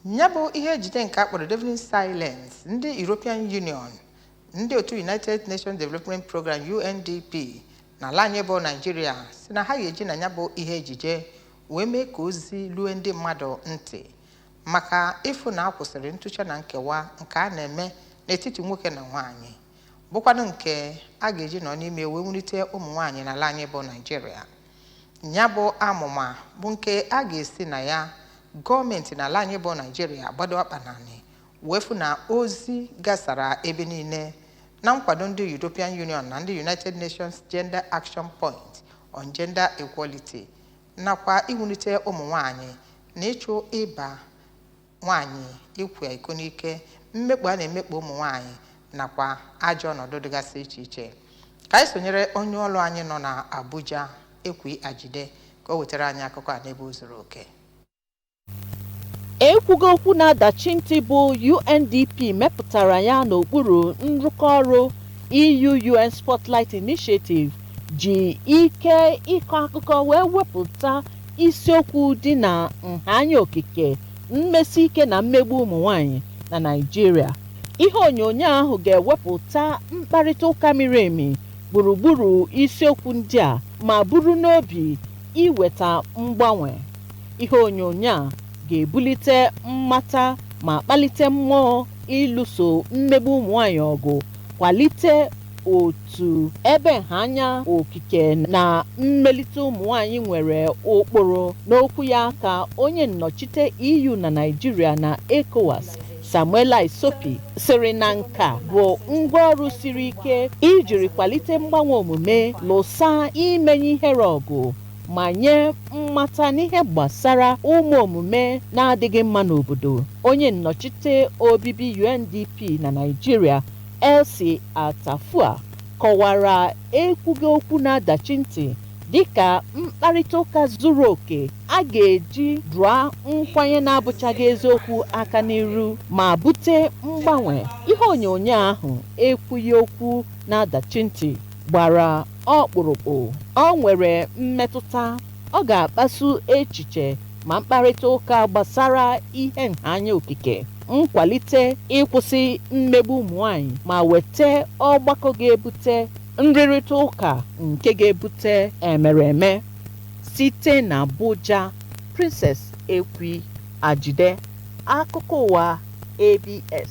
Nyabo ihe jide nke akpọrọ Deafening Silence ndị European Union, ndị otu United Nations Development Program UNDP na ala anyị bụ Nigeria si na ha ga-eji na nyabo ihe ejije wee mee ka ozi lue ndị mmadụ ntị maka ịfụ na akwụsịrị ntụcha na nkewa nke a na-eme n'etiti nwoke na nwaanyị bụkwanụ nke a ga-eji nọ n'ime wee wulite ụmụ nwaanyị na ala anyị bụ Nigeria. Nyabo amụma bụ nke a ga-esi na ya gọọmenti na ala anyị bụ Nigeria gbado akpa naanị wee fụ na ozi gasara ebe niile na nkwado ndị European Union na ndị United Nations Gender Action Point on Gender Equality nakwa iwulite ụmụ nwaanyị na ịchụ ịba nwaanyị ikwa iko n'ike, mmekpa a na-emekpa ụmụ nwaanyị nakwa ajọ ọnọdụ dịgasị iche iche. Ka anyị sonyere onye ọrụ anyị nọ na Abuja Ekwi Ajide ka o wetara anyị akụkọ a n'ebe o zuru oke. Ekwugo okwu na-adachi ntị bụ UNDP mepụtara ya n'okpuru nrụkọ ọrụ EU-UN Spotlight Initiative ji ike ịkọ akụkọ wee wepụta isiokwu dị na nhanya okike, mmesi ike na mmegbu ụmụ nwanyị na Nigeria. Ihe onyonyo ahụ ga-ewepụta mkparịta ụka miri emi gburugburu isiokwu ndị a ma buru n'obi iweta mgbanwe. Ihe onyonyo a ga-ebulite mmata ma kpalite mmụọ ịlụso mmegbu ụmụ nwanyị ọgụ, kwalite otu ebe nhanya okike na mmelite ụmụ nwanyị nwere ụkpụrụ. N'okwu ya ka onye nnọchite EU na Nigeria na ECOWAS Samuela Isopi sịrị na nka bụ ngwaọrụ siri ike ijiri kwalite mgbanwe omume, lụsa imenye ihere ọgụ ma nye mmata n'ihe gbasara ụmụ omume na-adịghị mma n'obodo. Onye nnọchite obibi UNDP na Nigeria Elsie Atafua kọwara ekwughị okwu na-adachi ntị dịka mkparịta ụka zuru oke a ga-eji dụọ nkwanye na-abụchaghị eziokwu aka n'iru ma bute mgbanwe. Ihe onyonyo ahụ ekwughị okwu na-adachi ntị gbara ọkpụrụkpụ. Ọ nwere mmetụta, ọ ga-akpasu echiche ma mkparịta ụka gbasara ihe nhanya okike, nkwalite ịkwụsị mmegbu ụmụ nwanyị ma weta ọgbakọ ga-ebute nrịrịta ụka nke ga-ebute emereme. Site na Abuja, Princess Ekwi Ajide, akụkọ ụwa ABS.